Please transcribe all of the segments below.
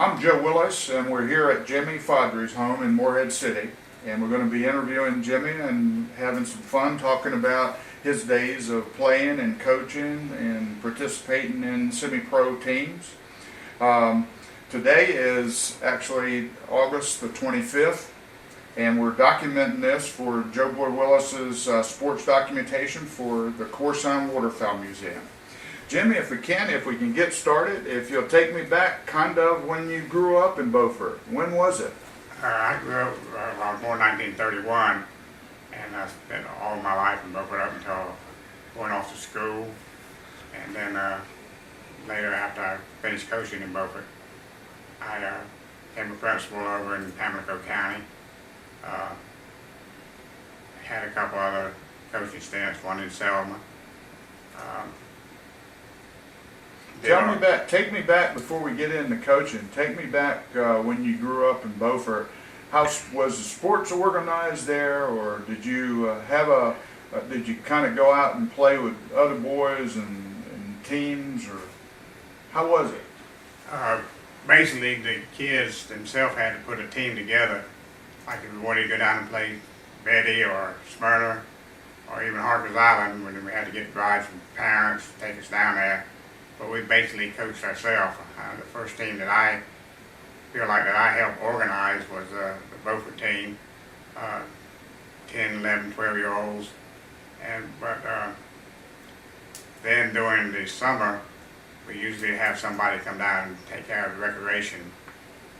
I'm Joe Willis, and we're here at Jimmy Fodrie's home in Morehead City. And we're going to be interviewing Jimmy and having some fun talking about his days of playing and coaching and participating in semi-pro teams. Today is actually August the 25th, and we're documenting this for Joe Boy Willis's sports documentation for the Corson Waterfowl Museum. Jimmy, if we can get started, if you'll take me back kind of when you grew up in Beaufort. When was it? I grew up, I was born in 1931, and I spent all my life in Beaufort up until going off to school. And then later, after I finished coaching in Beaufort, I became a principal over in Pamlico County. Had a couple other coaching stints, one in Selma. Take me back before we get into coaching. Take me back when you grew up in Beaufort. How was the sports organized there, or did you did you kind of go out and play with other boys and teams, or how was it? Basically, the kids themselves had to put a team together. Like if we wanted to go down and play Betty or Smyrna or even Harper's Island, when we had to get rides from parents to take us down there. But we basically coached ourselves. The first team that I feel like that I helped organize was the Beaufort team, 10, 11, 12-year-olds. But then during the summer, we usually have somebody come down and take care of the recreation.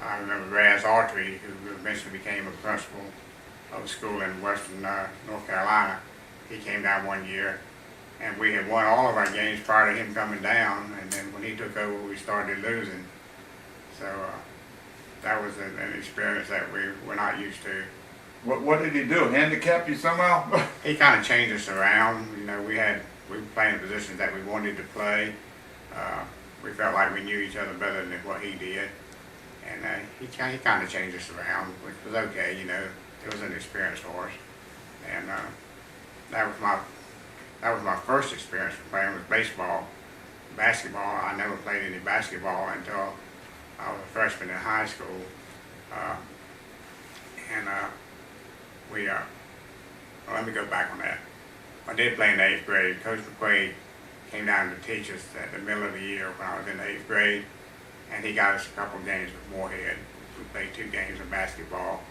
I remember Raz Autry, who eventually became a principal of a school in western North Carolina. He came down one year, and we had won all of our games prior to him coming down, and then when he took over, we started losing. So that was an experience that we were not used to. What did he do? Handicap you somehow? He kind of changed us around. You know, we were playing positions that we wanted to play. We felt like we knew each other better than what he did, and he kind of changed us around, which was okay. You know, it was an experience for us, and that was my first experience playing with baseball. Basketball, I never played any basketball until I was a freshman in high school. Well, let me go back on that. I did play in the 8th grade. Coach McQuaid came down to teach us at the middle of the year when I was in the 8th grade, and he got us a couple of games with Morehead. We played 2 games of basketball,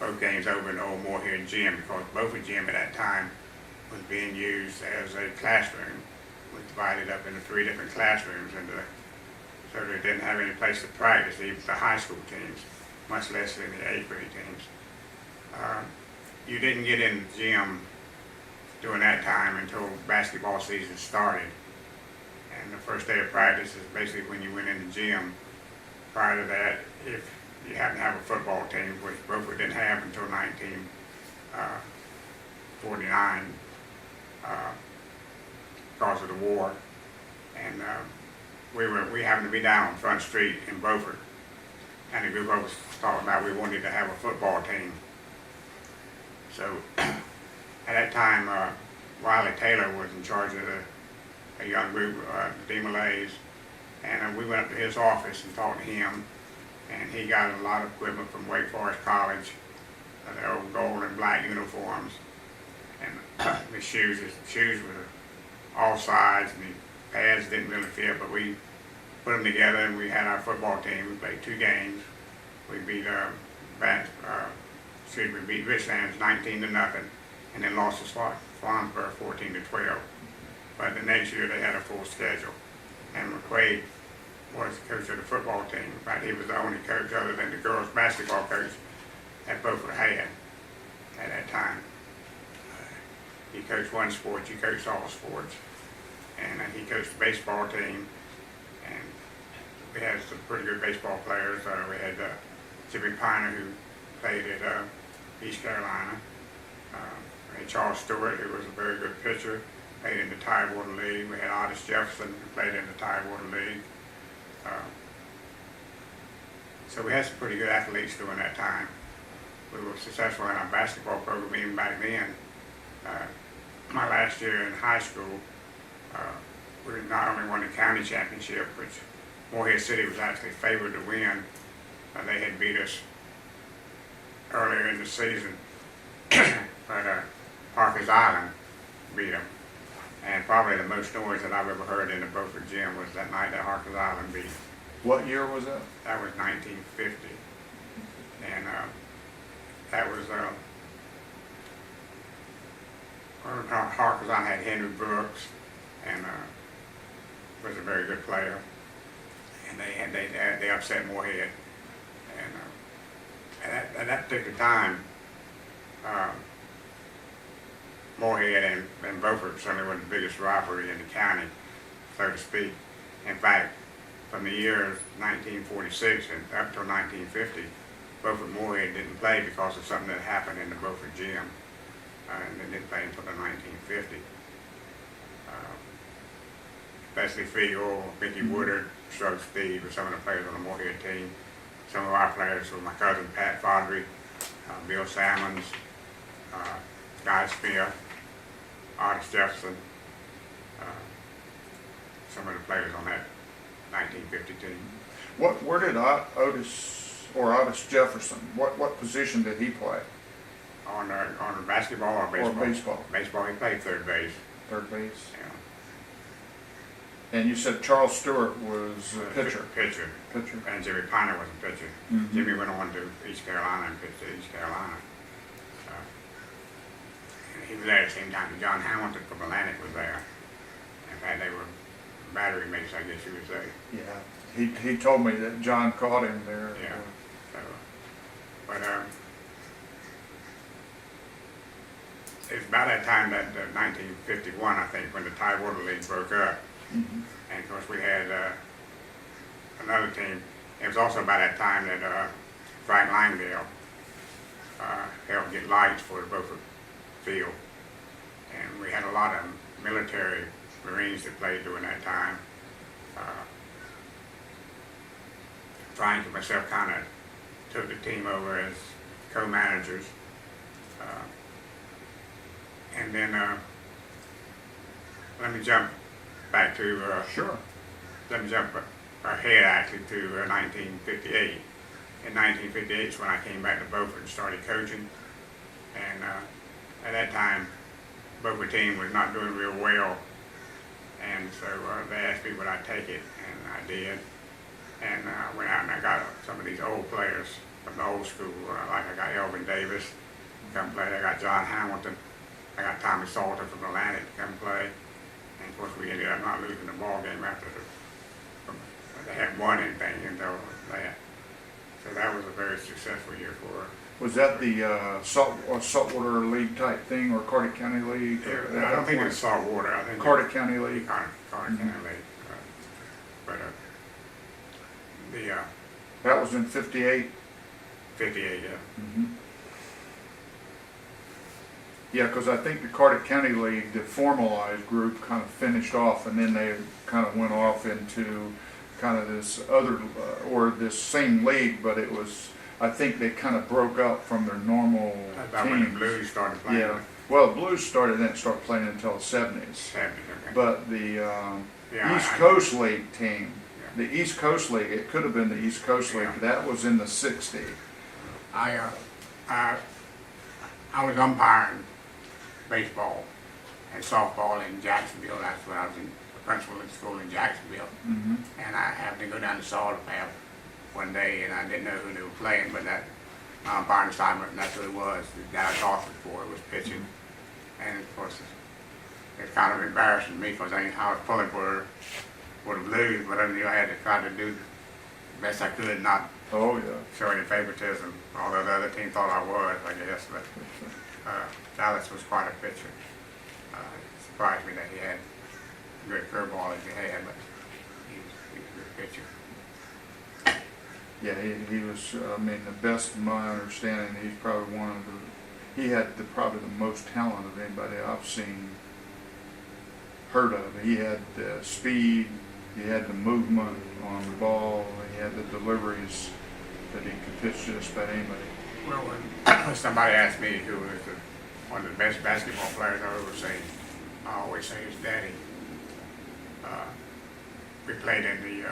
both games over in the old Morehead gym, because Beaufort gym at that time was being used as a classroom. We divided up into 3 different classrooms, so they didn't have any place to practice, even the high school teams, much less than the 8th grade teams. You didn't get in the gym during that time until basketball season started. And the first day of practice is basically when you went in the gym. Prior to that, if you happen to have a football team, which Beaufort didn't have until 1949, because of the war, and we happened to be down on Front Street in Beaufort, and a group of us thought about we wanted to have a football team. So at that time, Wiley Taylor was in charge of a young group, the DeMolays, and we went up to his office and talked to him, and he got a lot of equipment from Wake Forest College, their old gold and black uniforms, and the shoes were all sides, and the pads didn't really fit, but we put them together, and we had our football team. We played 2 games. We beat Richlands 19-0, and then lost to Swansburg 14-12. But the next year they had a full schedule, and McQuaid was the coach of the football team. In fact, he was the only coach other than the girls' basketball coach that Beaufort had at that time. He coached one sport, you coached all sports, and he coached the baseball team, and we had some pretty good baseball players. We had Jimmy Piner, who played at East Carolina. We had Charles Stewart, who was a very good pitcher, played in the Tidewater League. We had Otis Jefferson, who played in the Tidewater League. So we had some pretty good athletes during that time. We were successful in our basketball program even back then. My last year in high school, we not only won the county championship, which Morehead City was actually favored to win. They had beat us earlier in the season, but Parker's Island beat them. And probably the most noise that I've ever heard in the Beaufort gym was that night that Harkers Island beat. What year was that? That was 1950. And that was, Harkers Island had Henry Brooks, and was a very good player. And they upset Morehead. And at that particular time, Morehead and Beaufort certainly were the biggest rivalry in the county, so to speak. In fact, from the year 1946 and up till 1950, Beaufort Morehead didn't play because of something that happened in the Beaufort gym, and they didn't play until the 1950. Leslie Field, Mickey Woodard, Strug Speed were some of the players on the Morehead team. Some of our players were my cousin Pat Fodrie, Bill Salmons, Guy Spear, Otis Jefferson, some of the players on that 1950 team. Where did Otis Jefferson, what position did he play? On basketball or baseball? Or baseball. Baseball, he played third base. Third base. Yeah. And you said Charles Stewart was a pitcher. Pitcher. And Jimmy Piner was a pitcher. Mm-hmm. Jimmy went on to East Carolina and pitched at East Carolina. And he was there at the same time that John Hamilton from Atlantic was there. In fact, they were battery mates, I guess you would say. Yeah, he told me that John caught him there. Yeah. So, but it's about that time that 1951, I think, when the Tidewater League broke up. Mm-hmm. And of course we had another team. It was also about that time that Frank Langdale helped get lights for the Beaufort field. And we had a lot of military Marines that played during that time. Frank and myself kind of took the team over as co-managers. And then let me jump back to Sure. let me jump ahead actually to 1958. In 1958 is when I came back to Beaufort and started coaching. And at that time, Beaufort team was not doing real well. And so they asked me would I take it, and I did. And I went out and I got some of these old players from the old school, like I got Elvin Davis to come play. I got John Hamilton. I got Tommy Salter from Atlantic to come play. And of course, we ended up not losing the ball game after they hadn't won anything until that. So that was a very successful year for us. Was that the saltwater league type thing, or Carter County League? Yeah, I don't think it was saltwater. I think Carter County League. Carter County League. But That was in 58. 58, yeah. Mm-hmm. Yeah, because I think the Carter County League, the formalized group, kind of finished off, and then they kind of went off into kind of this other, or this same league, but it was, I think they kind of broke up from their normal About teams. when the Blues started playing. Yeah, well, Blues didn't start playing until the 70s. 70s, okay. But the Yeah, East I Coast League team, Yeah. the East Coast League, it could have been the East Coast League, Yeah. that was in the 60s. I was umpiring baseball and softball in Jacksonville. That's when I was in the principal at school in Jacksonville. Mm-hmm. And I happened to go down to Salter Path one day, and I didn't know who they were playing, but that umpiring assignment, and that's who it was. The guy I talked before was pitching. And of course, it's kind of embarrassing to me because I was pulling for the Blues, but I had to try to do the best I could, not Oh, yeah. show any favoritism, although the other team thought I was, I guess. But Dallas was quite a pitcher. It surprised me that he had a good curveball as he had, but he was a good pitcher. Yeah, he was, I mean, the best of my understanding, he's probably one of he had probably the most talent of anybody I've seen, heard of. He had the speed, he had the movement on the ball, he had the deliveries that he could pitch to just about anybody. Well, when somebody asked me who was one of the best basketball players I always say his daddy. We played in the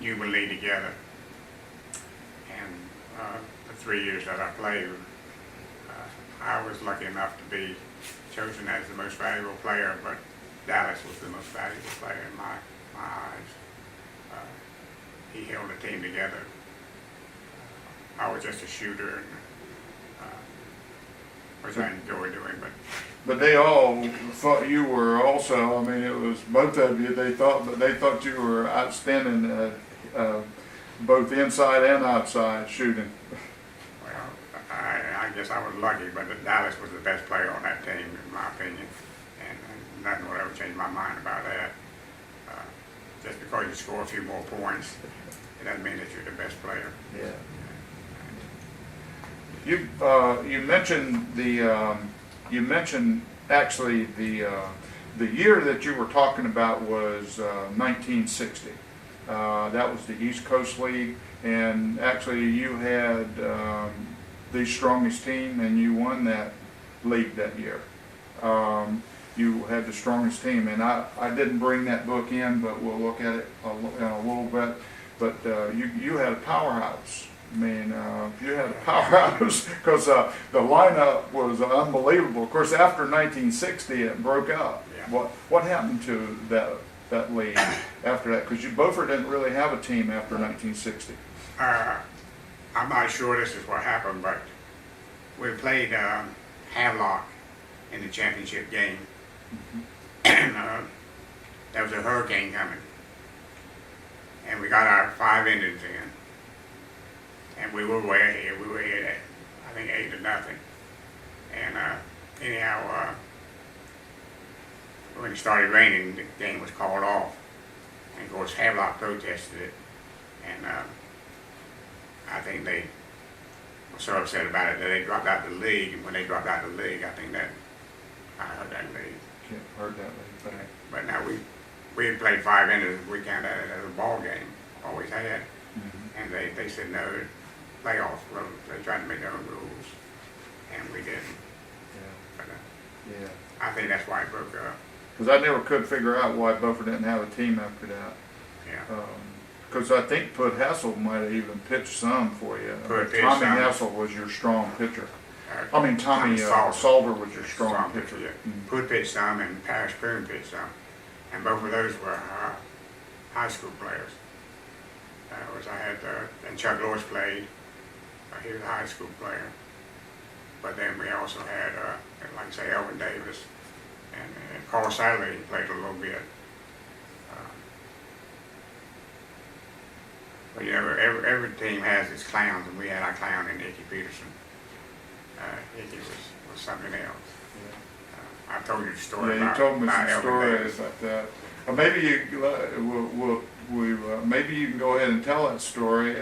Human League together. And the 3 years that I played, I was lucky enough to be chosen as the most valuable player, but Dallas was the most valuable player in my eyes. He held the team together. I was just a shooter, and, which I enjoy doing, But they all thought you were also, I mean, it was both of you, they thought you were outstanding both inside and outside shooting. well, I guess I was lucky, but Dallas was the best player on that team, in my opinion, and nothing will ever change my mind about that. Just because you score a few more points, it doesn't mean that you're the best player. Yeah. You mentioned you mentioned actually the year that you were talking about was 1960. That was the East Coast League, and actually you had the strongest team, and you won that league that year. You had the strongest team, and I didn't bring that book in, but we'll look at it in a little bit. But you had a powerhouse. I mean, you had a powerhouse because the lineup was unbelievable. Of course, after 1960, it broke up. Yeah. What happened to that league after that? Because Beaufort didn't really have a team after 1960. I'm not sure this is what happened, but we played Havelock in the championship game. Mm-hmm. And there was a hurricane coming, and we got our 5 Indians in, and we were way ahead. We were ahead at, I think, 8-0. And anyhow, when it started raining, the game was called off, and of course Havelock protested it, and I think they were so upset about it that they dropped out the league. And when they dropped out the league, I think that I hurt that league. Can't hurt that league. But now we had played 5 innings. We counted it as a ball game, always had. Mm-hmm. And they said no, playoff rules. They tried to make their own rules, and we didn't. Yeah. But Yeah. I think that's why it broke up. Because I never could figure out why Beaufort didn't have a team after that. Yeah. Because I think Put Hassel might have even pitched some for you. Put pitched Tommy some. Hassel was your strong pitcher. I mean, Tommy Salver. Salver was your strong pitcher. Yeah. Mm-hmm. Put pitched some, and Parrish Boone pitched some, and both of those were high school players. I had and Chuck Lewis played. He was a high school player. But then we also had, like I say, Elvin Davis, and Carl Sadler played a little bit. But you know, every team has its clowns, and we had our clown in Icky Peterson. Icky was something else. Yeah. I told you the story Yeah, about, you told me about some Elvin stories Davis. like that. Maybe maybe you can go ahead and tell that story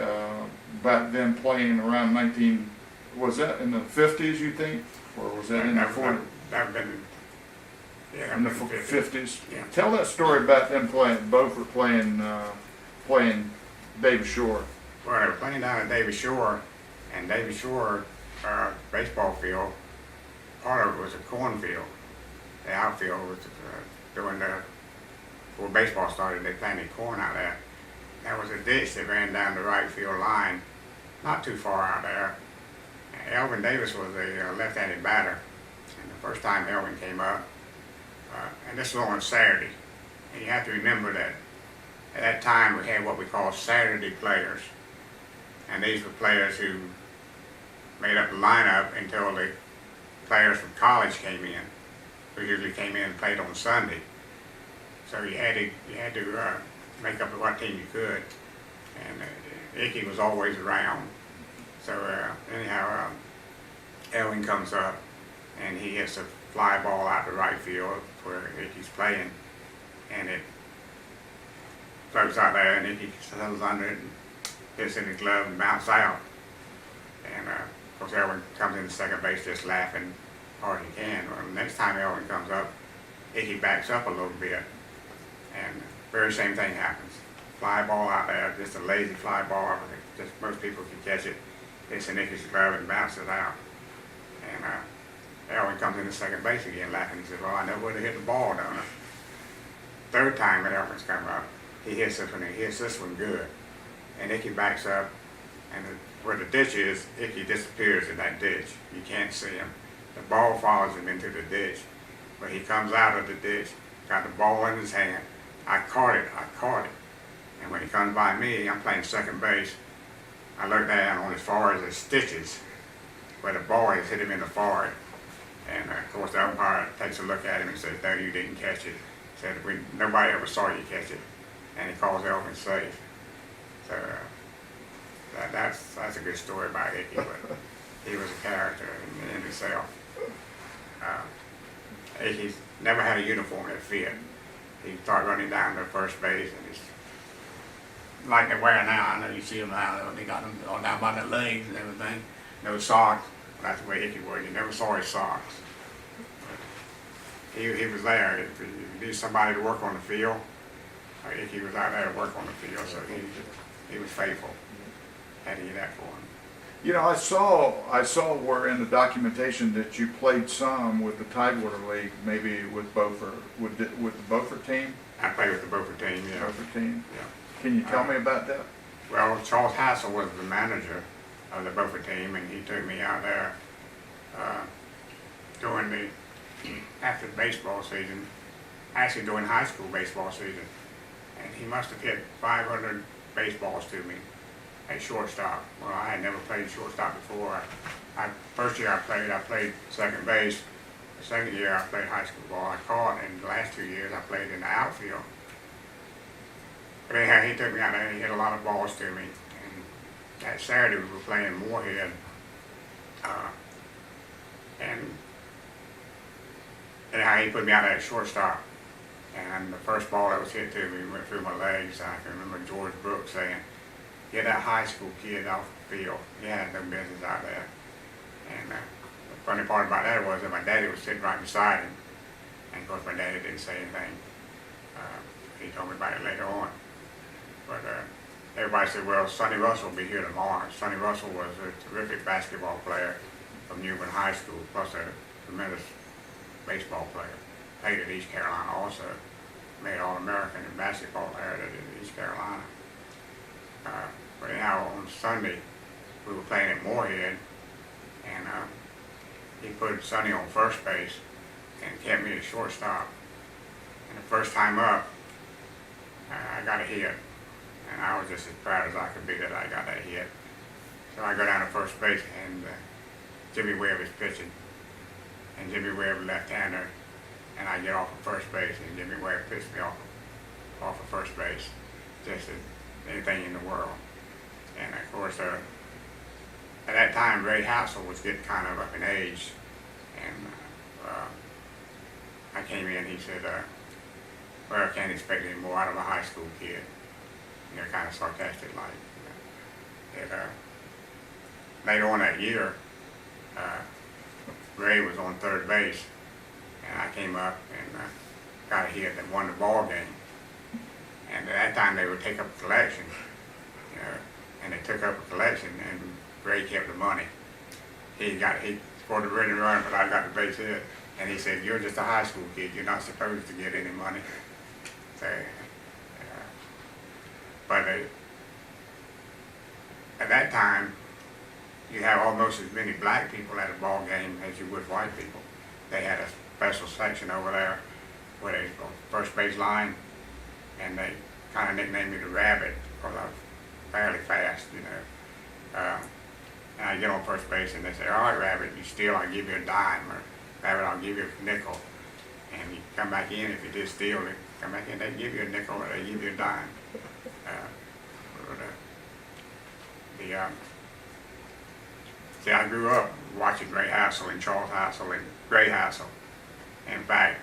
about them playing around 19. Was that in the 50s? You think, or was that in the 40s? That been, yeah, In the 50s. 50s. Yeah. Tell that story about them playing. Both were playing Davis Shore. Well, they were playing down at Davis Shore, and Davis Shore baseball field, part of it was a cornfield. The outfield was before baseball started, they planted corn out there. There was a ditch that ran down the right field line, not too far out there. Elvin Davis was a left-handed batter, and the first time Elvin came up, and this was on Saturday, and you have to remember that at that time we had what we call Saturday players, and these were players who made up the lineup until the players from college came in, who usually came in and played on Sunday. So you had to make up what team you could, and Icky was always around. So anyhow, Elvin comes up, and he hits a fly ball out to right field where Icky's playing, and it floats out there, and Icky settles under it and hits in the glove and bounces out. And of course, Elvin comes in second base just laughing hard as he can. Well, the next time Elvin comes up, Icky backs up a little bit, and very same thing happens. Fly ball out there, just a lazy fly ball. Just most people can catch it. It's in Icky's glove and bounces out. And Elvin comes into second base again laughing. He says, well, I know where to hit the ball, don't I? Third time that Elvin's come up, he hits this one, and he hits this one good. and Icky backs up, and where the ditch is, Icky disappears in that ditch. You can't see him. The ball follows him into the ditch, but he comes out of the ditch, got the ball in his hand. I caught it. And when he comes by me, I'm playing second base. I look down on as far as the stitches where the ball has hit him in the forehead. And of course the umpire takes a look at him and says, "No, you didn't catch it." Said, "Nobody ever saw you catch it." And he calls Elvin safe. So that's a good story about Icky, but he was a character in himself. He never had a uniform that fit. He'd start running down to first base, and he's like they wear now. I know you see them now. They got them all down by their legs and everything. No socks. That's the way Icky was. You never saw his socks. He was there. If you need somebody to work on the field, Icky was out there to work on the field, so he was faithful. Had to get that for him. You know, I saw where in the documentation that you played some with the Tidewater League, maybe with Beaufort, with the Beaufort team. I played with the Beaufort team, yeah. Beaufort team. Yeah. Can you tell me about that? Well, Charles Hassel was the manager of the Beaufort team, and he took me out there during after the baseball season, actually during high school baseball season, and he must have hit 500 baseballs to me at shortstop. Well, I had never played shortstop before. First year I played second base. The second year I played high school ball. I caught, and the last 2 years I played in the outfield. But anyhow, he took me out there and he hit a lot of balls to me. And that Saturday we were playing Moorhead. And anyhow, he put me out there at shortstop. And the first ball that was hit to me went through my legs. I can remember George Brooks saying, "Get that high school kid off the field. He had no business out there." And the funny part about that was that my daddy was sitting right beside him. And of course my daddy didn't say anything. He told me about it later on. But everybody said, "Well, Sonny Russell will be here tomorrow." Sonny Russell was a terrific basketball player from Newman High School, plus a tremendous baseball player. Played at East Carolina also. Made All-American in basketball there at East Carolina. But anyhow, on Sunday, we were playing at Moorhead, and he put Sonny on first base and kept me at shortstop. And the first time up, I got a hit, and I was just as proud as I could be that I got that hit. So I go down to first base, and Jimmy Webb is pitching, and Jimmy Webb left-hander, and I get off of first base, and Jimmy Webb picks me off of first base, just as anything in the world. And of course, at that time, Ray Hassel was getting kind of up in age, and I came in. He said, "Well, I can't expect any more out of a high school kid." You know, kind of sarcastic like. Later on that year, Ray was on third base, and I came up and got a hit that won the ball game. And at that time, they would take up a collection, you know, and they took up a collection, and Ray kept the money. He scored the winning run, but I got the base hit. And he said, "You're just a high school kid. You're not supposed to get any money." So, but at that time, you have almost as many black people at a ball game as you would white people. They had a special section over there where they go first base line, and they kind of nicknamed me the Rabbit because I was fairly fast, you know. And I get on first base, and they say, "All right, Rabbit, you steal, I'll give you a dime," or "Rabbit, I'll give you a nickel." And you come back in, if you did steal, they come back in, they give you a nickel or they give you a dime. See, I grew up watching Ray Hassel and Charles Hassel and Gray Hassel. In fact,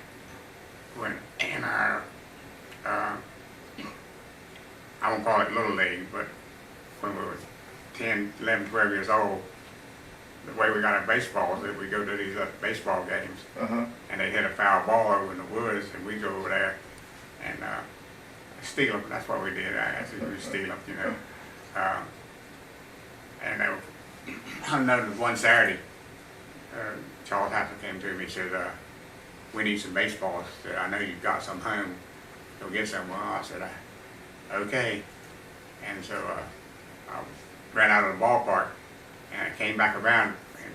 when in our, I won't call it Little League, but when we were 10, 11, 12 years old, the way we got our baseballs is we go to these baseball games, and they hit a foul ball over in the woods, and we go over there and steal them. That's what we did. Actually, we steal them, you know. And I noticed one Saturday, Charles Hassel came to me and said, "We need some baseballs." I said, "I know you've got some home. Go get some." Well, I said, "Okay." And so ran out of the ballpark, and I came back around and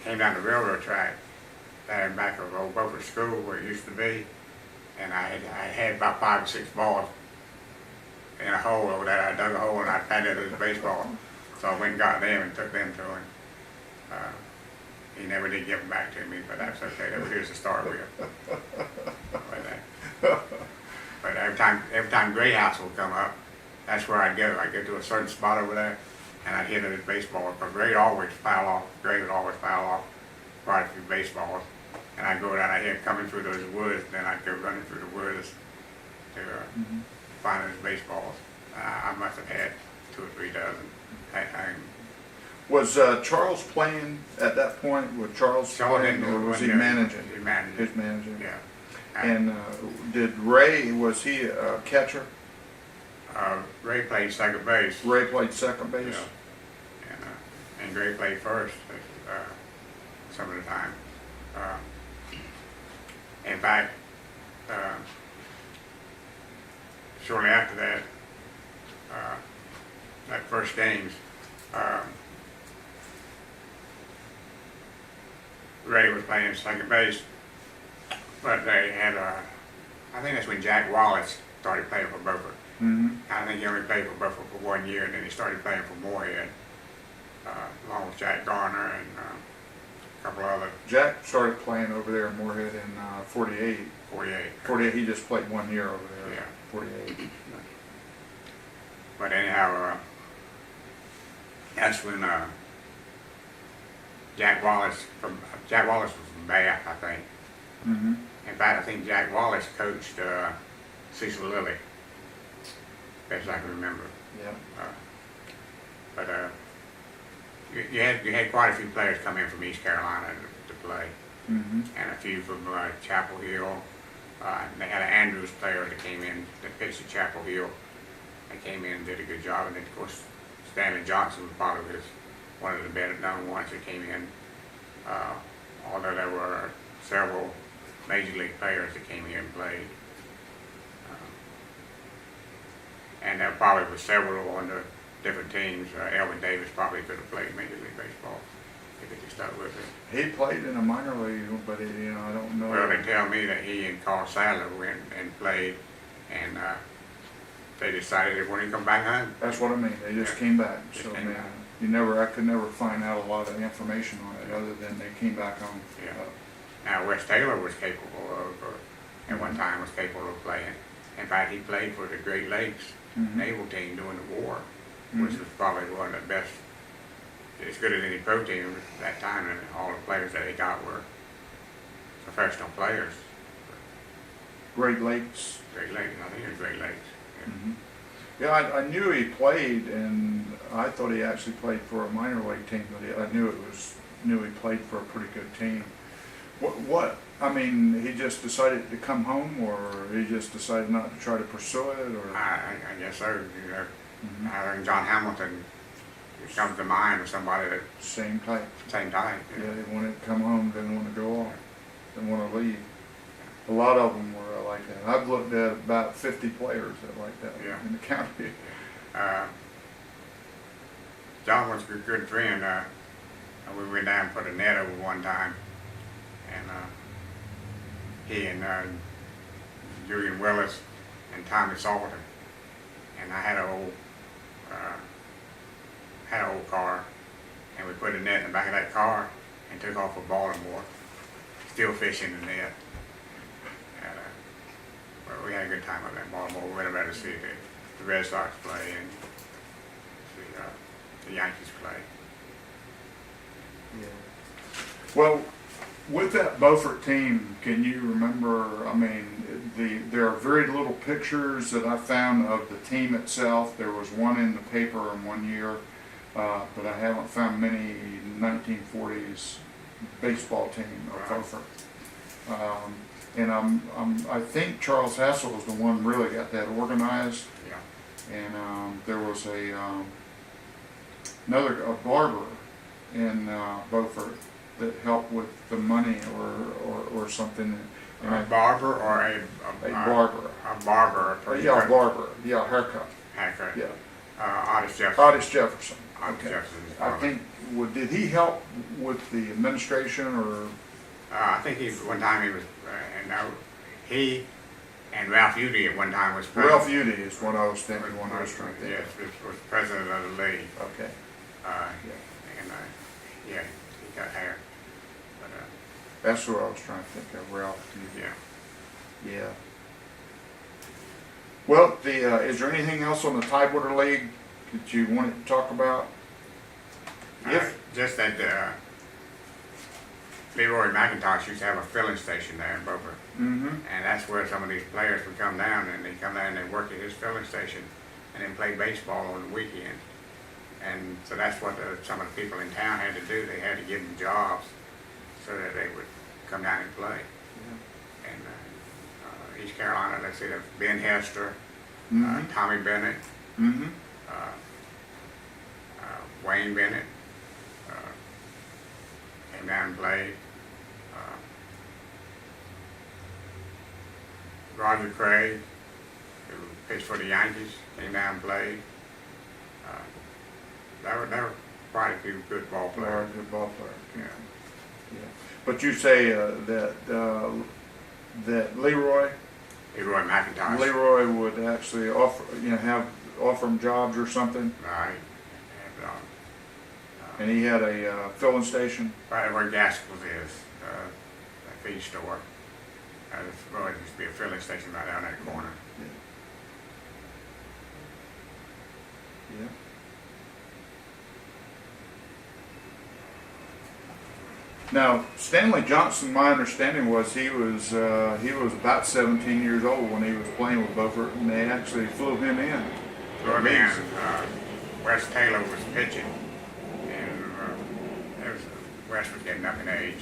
came down the railroad track there in back of old Beaufort School where it used to be, and I had about 5 or 6 balls in a hole over there. I dug a hole and I planted it as a baseball. So I went and got them and took them to him. He never did give them back to me, but that's okay. That was his to start with. But every time Gray House would come up, that's where I'd go. I'd go to a certain spot over there, and I'd hit it as baseball. Because Gray would always foul off. Gray would always foul off quite a few baseballs. And I'd go down, I'd hear him coming through those woods, and then I'd go running through the woods to find those baseballs. I must have had 2 or 3 dozen. Was Charles playing at that point? Was Charles playing, or was he managing? He managed. He was managing. Yeah. And did Ray, was he a catcher? Ray played second base. Ray played second base? Yeah. And Gray played first some of the time. In fact, shortly after that, that first games, Ray was playing second base, but they had I think that's when Jack Wallace started playing for Beaufort. I think he only played for Beaufort for 1 year, and then he started playing for Moorhead, along with Jack Garner and a couple other. Jack started playing over there in Moorhead in 48. 48. 48, he just played 1 year over there. Yeah. 48. But anyhow, that's when Jack Wallace was from Bath, I think. In fact, I think Jack Wallace coached Cecil Lilly, best I can remember. Yeah. But you had quite a few players come in from East Carolina to play, and a few from Chapel Hill. They had an Andrews player that came in that pitched at Chapel Hill. They came in and did a good job, and then of course Stanley Johnson was probably one of the better known ones that came in. Although there were several major league players that came here and played. And there probably was several on the different teams. Elvin Davis probably could have played Major League Baseball if he could stuck with it. He played in a minor league, but I don't know. Well, they tell me that he and Carl Sadler went and played, and they decided they wanted to come back home. That's what I mean. They just came back. Just So came man, back. I could never find out a lot of information on it other than they came back home. Yeah. Now Wes Taylor was capable of, at one time was capable of playing. In fact, he played for the Great Lakes naval team during the war, which was probably one of the best, as good as any pro team at that time, and all the players that they got were professional players. Great Lakes. Great Lakes, I think it was Great Lakes. Yeah, I knew he played, and I thought he actually played for a minor league team, but I knew he played for a pretty good team. What? I mean, he just decided to come home, or he just decided not to try to pursue it, or? I guess so. You know, I think John Hamilton comes to mind, or somebody that Same type. same time. Yeah, they wanted to come home, didn't want to go off, didn't want to leave. A lot of them were like that. I've looked at about 50 players that are like that in the county. John was a good friend. We went down and put a net over one time, and he and Julian Willis and Tommy Salter, and I had an old car, and we put a net in the back of that car and took off for Baltimore, still fishing the net. And, well, we had a good time up in Baltimore. We went over to see the Red Sox play and see the Yankees play. Yeah. Well, with that Beaufort team, can you remember, I mean, there are very little pictures that I found of the team itself. There was one in the paper in 1 year, but I haven't found many 1940s baseball team of Beaufort. And I think Charles Hassel was the one really got that organized. Yeah. And there was a barber in Beaufort that helped with the money or something. And A barber or a barber. A barber. A person. Yeah, a barber. Yeah, haircut. Haircut. Yeah. Otis Jefferson. Otis Jefferson. Otis Okay. Jefferson's I father. think, did he help with the administration or? I think one time he was, he and Ralph Udy at one time was Ralph president. Udy is what I was thinking when I was trying to think Yes, of. was president of the league. Okay. And yeah, he got hair. But That's what I was trying to think of, Ralph Udy. yeah. Yeah. Well, is there anything else on the Tidewater League that you wanted to talk about? Just that Leroy McIntosh used to have a filling station there in Beaufort. Mm-hmm. And that's where some of these players would come down, and they come down and they work at his filling station and then play baseball on the weekend. And so that's what some of the people in town had to do. They had to give them jobs so that they would come down and play. Yeah. And East Carolina, let's see, there's Ben Hester, Mm-hmm. Tommy Bennett, Mm-hmm. Wayne Bennett came down and played. Roger Craig, who pitched for the Yankees, came down and played. There were quite a few good ball players. Good ball player. Yeah. Yeah. But you say that Leroy Leroy McIntosh. would actually offer him jobs or something, Right. and he had a filling station. Right where Gaskell's is, that feed store. There used to be a filling station right down that corner. Yeah. Now, Stanley Johnson, my understanding was he was about 17 years old when he was playing with Beaufort, and they actually flew him in. So again, Wes Taylor was pitching, and Wes was getting up in age.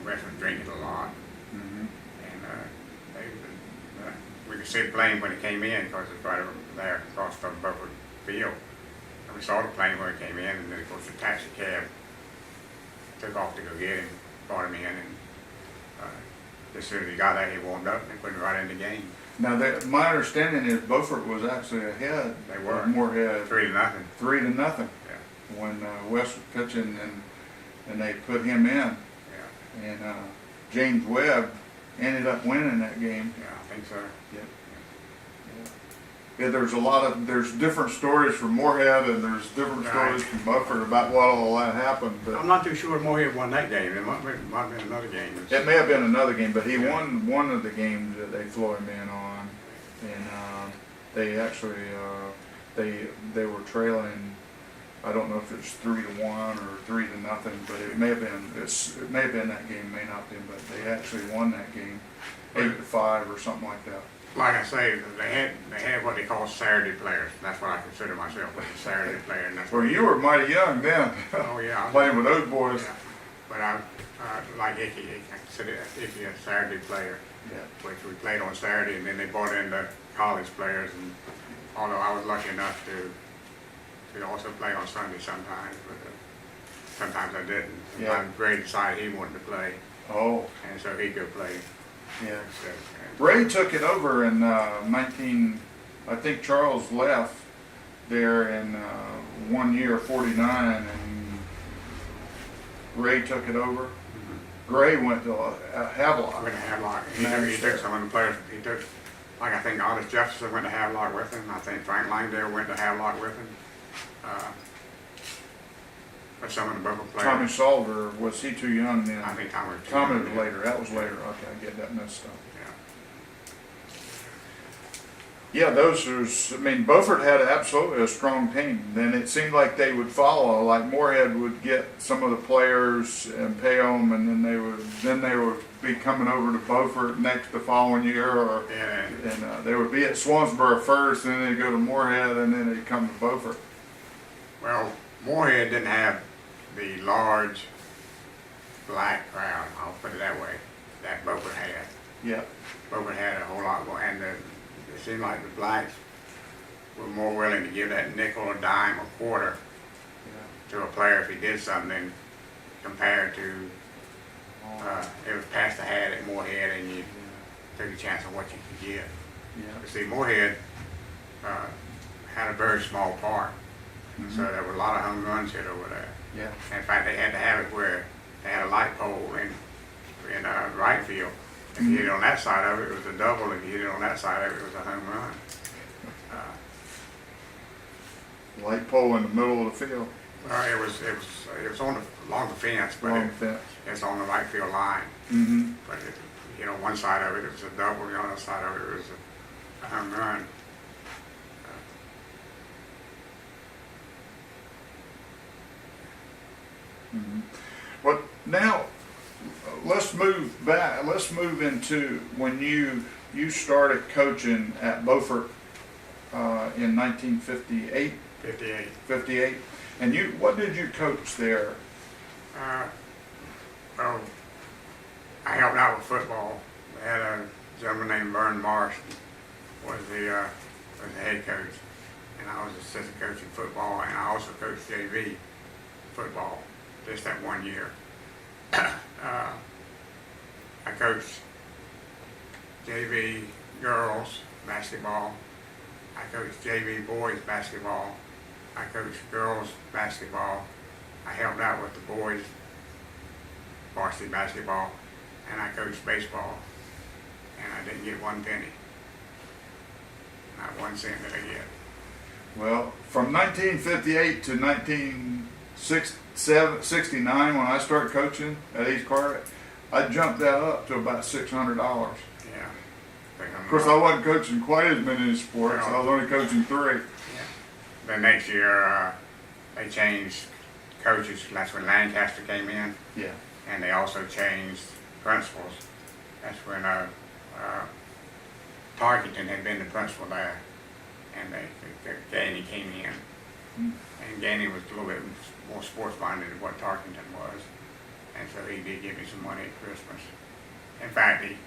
Wes was drinking a lot, Mm-hmm. and we could see the plane when it came in because it's right over there across from Beaufort Field. And we saw the plane when it came in, and then of course the taxi cab took off to go get him, brought him in, and as soon as he got there, he warmed up and put him right in the game. Now, my understanding is Beaufort was actually ahead. They were. of Moorhead 3-0. 3-0 Yeah, when Wes was pitching, and they put him in, yeah, and James Webb ended up winning that game. yeah, I think so. Yeah, there's different stories from Moorhead, and there's different stories from Beaufort about what all that happened. I'm But not too sure Moorhead won that game. It might have been another game. it may have been another game, but he won one of the games that they flew him in on, and they actually they were trailing. I don't know if it's 3-1 or 3-0, but it may have been that game, may not have been, but they actually won that game 8-5 or something like that. Like I say, they had what they call Saturday players. That's what I consider myself, a Saturday player. And that's Well, you were mighty young then, oh yeah, playing with those boys. yeah. But I like Icky. I consider Icky a Saturday player, Yeah. which we played on Saturday, and then they brought in the college players. And although I was lucky enough to also play on Sunday sometimes, but sometimes I didn't. Yeah. Sometimes Gray decided he wanted to play, Oh, and so he could play. yeah. So, Ray took it over in I think Charles left there in 1 year, 49, and Ray took it over. Gray went to Havelock. went to Havelock. Nice. He took some of the players. He took, like I think Otis Jefferson went to Havelock with him. I think Frank Langdale went to Havelock with him. But some of the Beaufort players. Tommy Salter, was he too young then? I think Tommy. Tommy was later. That was later. Okay, I get that messed up. Yeah. Yeah, Beaufort had absolutely a strong team. Then it seemed like they would follow, like Moorhead would get some of the players and pay them, and then they would be coming over to Beaufort the following year, and they would be at Swansboro first, and then they'd go to Moorhead, and then they'd come to Beaufort. Well, Moorhead didn't have the large black crowd, I'll put it that way, that Beaufort had. Yeah, Beaufort had a whole lot more, and it seemed like the blacks were more willing to give that nickel, a dime, a quarter to a player if he did something compared to it was past the hat at Moorhead, and you took a chance on what you could get. yeah, You see, Moorhead had a very small park, Mm-hmm. so there were a lot of home runs hit over there. Yeah. In fact, they had to have it where they had a light pole in right field. If you hit it on that side of it, it was a double. If you hit it on that side of it, it was a home run. Light pole in the middle of the field. It was on along the fence, but Along the fence. it's on the right field line. Mm-hmm. But one side of it was a double, the other side of it was a home run. Mm-hmm. Well, now let's move back. Let's move into when you started coaching at Beaufort in 1958. 58. 58. And what did you coach there? Well, I helped out with football. We had a gentleman named Vern Marsh was the head coach, and I was assistant coach in football, and I also coached JV football just that 1 year. I coached JV girls basketball. I coached JV boys basketball. I coached girls basketball. I helped out with the boys varsity basketball, and I coached baseball. And I didn't get one penny. Not 1 cent did I get. Well, from 1958 to 1969, when I started coaching at East Carteret, I jumped that up to about $600. Yeah. Of course, I wasn't coaching quite as many sports. I was only coaching 3. Yeah. The next year, they changed coaches. That's when Lancaster came in, Yeah. and they also changed principals. That's when Tarkington had been the principal there, and Gainey came in. And Gainey was a little bit more sports-minded than what Tarkington was, and so he did give me some money at Christmas. In fact, he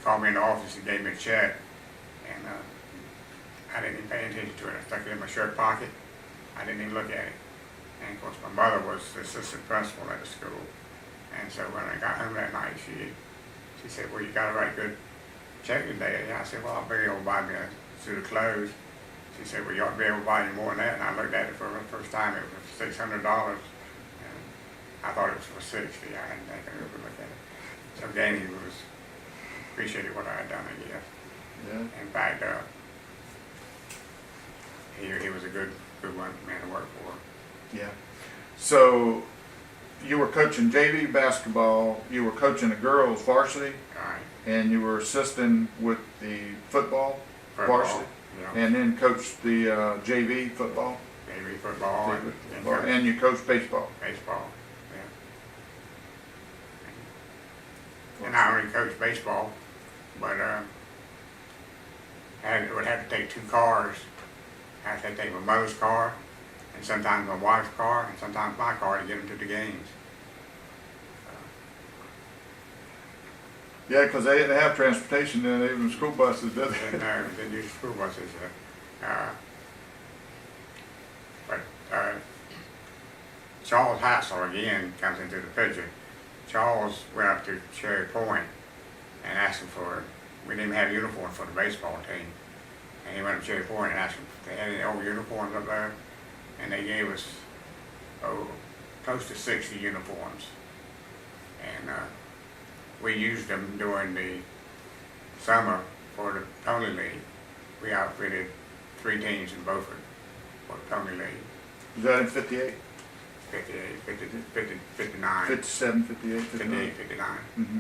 called me in the office and gave me a check, and I didn't even pay attention to it. I stuck it in my shirt pocket. I didn't even look at it. And of course, my mother was the assistant principal at the school, and so when I got home that night, she said, "Well, you got to write good check today." And I said, "Well, I'll be able to buy me a suit of clothes." She said, "Well, you ought to be able to buy you more than that." And I looked at it for the first time. It was $600, and I thought it was for $60. I hadn't taken a good look at it. So Gainey appreciated what I had done, I guess. Yeah. In fact, he was a good man to work for. Yeah. So you were coaching JV basketball. You were coaching the girls varsity, All right. and you were assisting with the football varsity, Yeah. and then coached the JV football. Maybe football JV football, and you coached baseball. baseball. Yeah. And I only coached baseball, but I would have to take 2 cars. I had to take my mother's car, and sometimes my wife's car, and sometimes my car to get them to the games. Yeah, because they didn't have transportation then, even school buses, did they? Didn't use school buses. But Charles Hassel again comes into the picture. Charles went up to Cherry Point and asked him we didn't even have uniforms for the baseball team. And he went up to Cherry Point and asked them if they had any old uniforms up there. And they gave us, close to 60 uniforms. And we used them during the summer for the Pony League. We outfitted 3 teams in Beaufort for the Pony League. Was that in 58? 58, 59. 57, 58, 59? 58, 59. Mm-hmm.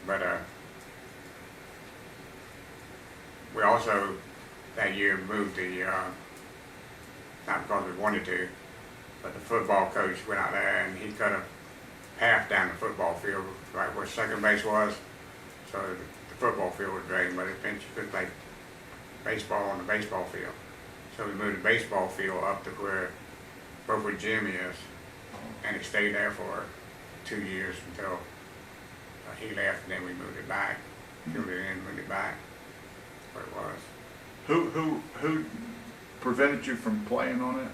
But we also that year moved not because we wanted to, but the football coach went out there and he cut a path down the football field right where second base was, so the football field was drained, but it meant you could play baseball on the baseball field. So we moved the baseball field up to where Beaufort Gym is, and it stayed there for 2 years until he left, and then we moved it back, filled it in, moved it back where it was. Who prevented you from playing on it?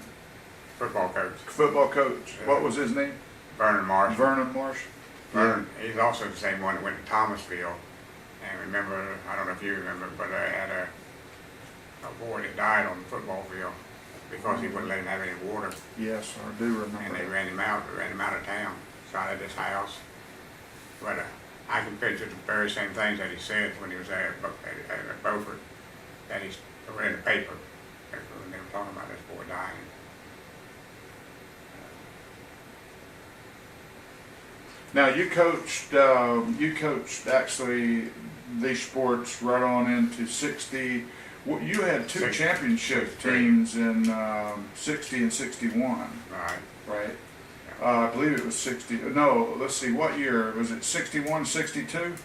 Football coach. Football coach. What was his name? Vernon Marsh. Vernon Marsh. Vernon, he's also the same one that went to Thomasville. And remember, I don't know if you remember, but I had a boy that died on the football field because he wouldn't let him have any water. Yes, I do remember. And they that. ran him out of town, shot at his house. But I can picture the very same things that he said when he was there at Beaufort, that he read in the paper when they were talking about this boy dying. Now you coached actually these sports right on into 60. Well, you had two 60, championship 63. teams in 60 and 61, Right. right? I believe it was 60. No, let's see, what year was it? 61, 62?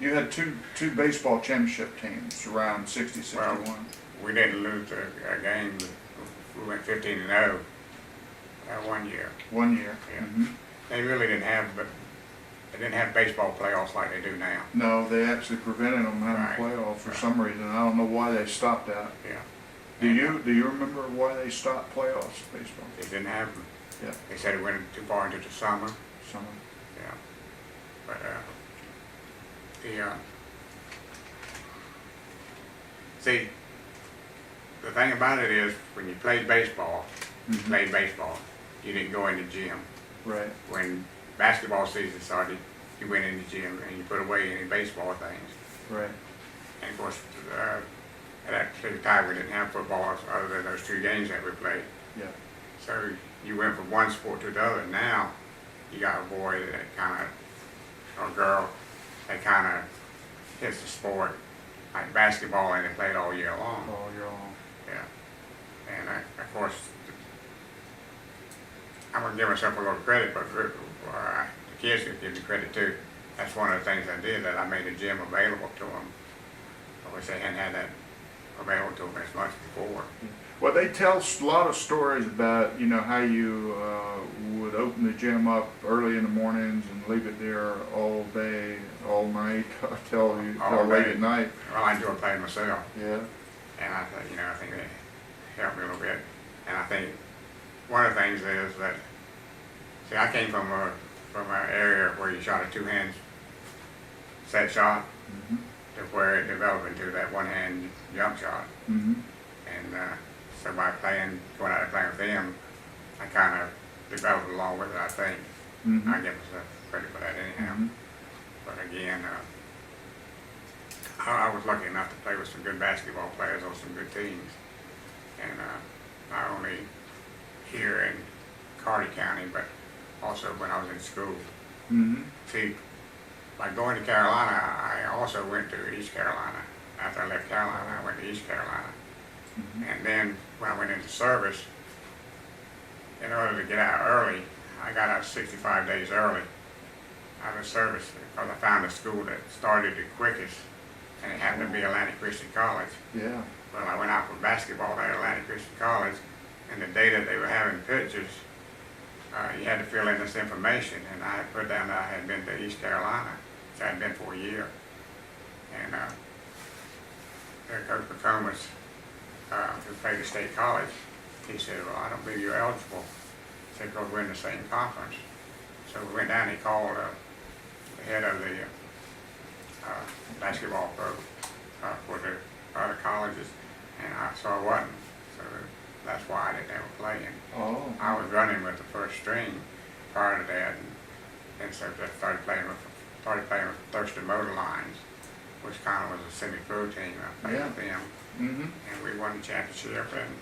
You had two baseball championship teams around 60, 61. Well, we didn't lose a game. We went 15-0 that 1 year. 1 year. Yeah. Mhm. They really didn't have, but they didn't have baseball playoffs like they do now. No, they actually prevented them having Right. playoffs for Right. some reason. I don't know why they stopped that. Yeah. Do you remember why they stopped playoffs baseball? They didn't have them. Yeah. They said it went too far into the summer. Some. Yeah. But see, the thing about it is when you played baseball, you didn't go in the gym. Right. When basketball season started, you went in the gym and you put away any baseball things. Right. And of course, at that particular time, we didn't have football other than those 2 games that we played. Yeah. So you went from one sport to the other. Now you got a boy that kind of, or a girl that kind of hits the sport like basketball, and they play it all year long. All year long. Yeah. And of course, I'm gonna give myself a little credit, but the kids can give me credit too. That's one of the things I did, that I made the gym available to them. I wish they hadn't had that available to them as much before. Well, they tell a lot of stories about, you know, how you would open the gym up early in the mornings and leave it there all day, all night, till late day. at night. Well, I enjoy playing myself, Yeah. and I think they helped me a little bit. And I think one of the things is that, see, I came from an area where you shot a 2-hand set shot, Mhm. to where it developed into that 1-hand jump shot. Mhm. And so by going out and playing with them, I kind of developed along with it, I think. Mhm. I give myself credit for that anyhow. Mhm. But again, I was lucky enough to play with some good basketball players on some good teams. And not only here in Carter County, but also when I was in school. Mhm. See, by going to Carolina, I also went to East Carolina. After I left Carolina, I went to East Carolina. Mhm. And then when I went into service, in order to get out early, I got out 65 days early out of service because I found a school that started the quickest, and it happened to be Atlantic Christian College. Yeah. Well, I went out for basketball at Atlantic Christian College, and the day that they were having pictures, you had to fill in this information, and I had put down that I had been to East Carolina, which I had been for a year. And Coach McComas, who played at State College, he said, well, I don't believe you're eligible. He said, because we're in the same conference. So we went down, he called the head of the basketball pro for the other colleges, and so I wasn't. So that's why I didn't ever play him. Oh. I was running with the first string prior to that, and so I started playing with Thurston Motor Lines, which kind of was a semi-pro team. I played with them, Mhm. and we won the championship, and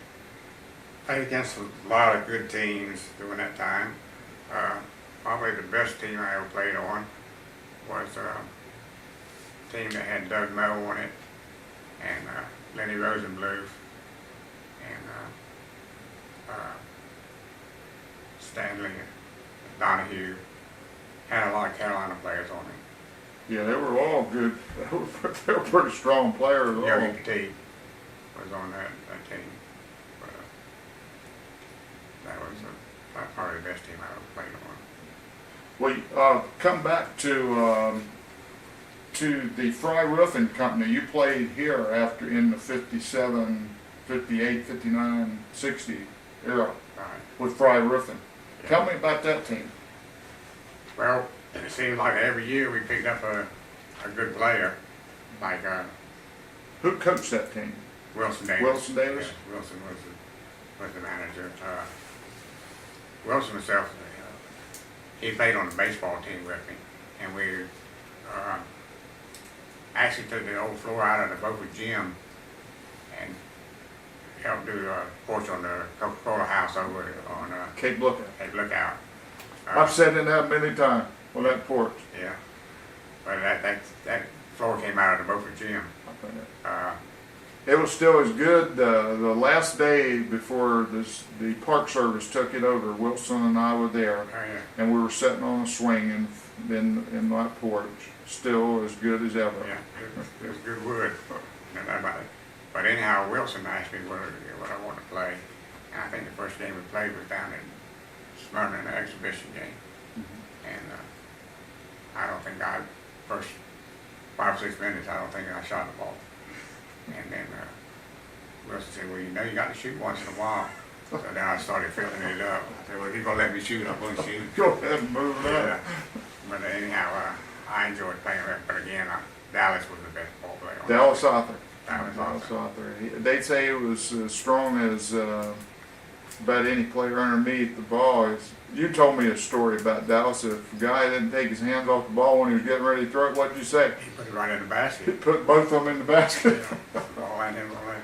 played against a lot of good teams during that time. Probably the best team I ever played on was a team that had Doug Moe on it, and Lenny Rosenbluth, and Stanley, Donahue. Had a lot of Carolina players on it. Yeah, they were all good. They were pretty strong players. All. Yogi Petit was on that team. But that was probably the best team I ever played on. Well, come back to the Fry Roofing Company. You played here after in the 57, 58, 59, 60 era Right. with Fry Roofing. Yeah. Tell me about that team. Well, it seems like every year we picked up a good player. Like Who coached that team? Wilson Davis. Wilson Davis? Yeah, Wilson was the manager. Wilson himself, he played on the baseball team with me, and we actually took the old floor out of the Beaufort gym and helped do a porch on the Coca-Cola house over on Cape Lookout. at Lookout. I've sat in that many times on that porch. Yeah, but that floor came out of the Beaufort gym. It was still as good the last day before the Park Service took it over. Wilson and I were there, Oh yeah. and we were sitting on a swing in that porch. Still as good as ever. Yeah, it was good wood. No doubt about it. But anyhow, Wilson asked me what I wanted to play, and I think the first game we played was down in Smyrna in an exhibition game. And I don't think first 5 or 6 minutes, I don't think I shot the ball. And then Wilson said, well, you know, you got to shoot once in a while. So then I started filling it up. I said, well, if you're going to let me shoot, I'm going to shoot. Go ahead and move it Yeah. up. But anyhow, I enjoyed playing with him. But again, Dallas was the best ball player. Dallas Arthur. Dallas Arthur. They'd say it was as strong as about any player underneath the ball. You told me a story about Dallas. If a guy didn't take his hands off the ball when he was getting ready to throw it, what'd you say? He put it right in the basket. He put both of them in the basket. All in him, all in.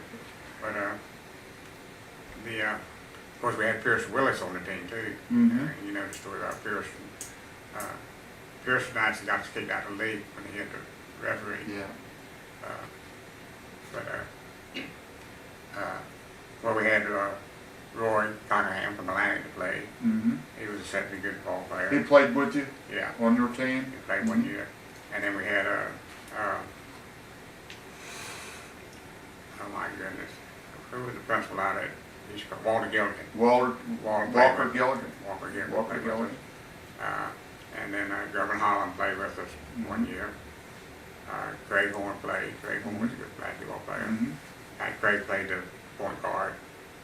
But of course, we had Pierce Willis on the team too. You know the story about Pierce. Pierce actually got kicked out of the league when he hit the referee. Yeah. Well, we had Roy Cockerham from Atlantic to play. Mm-hmm. He was a set pretty good ball player. He played with you Yeah, on your team? he played 1 year. And then we had oh my goodness, who was the principal out at East Coast? Walter Gilligan. Walker played Gilligan. Walker Gilligan. Walker played with Gilligan. us. And then Governor Holland played with us 1 year. Craig Horn played. Craig Horn was a good basketball player. Mm-hmm. Craig played the point guard.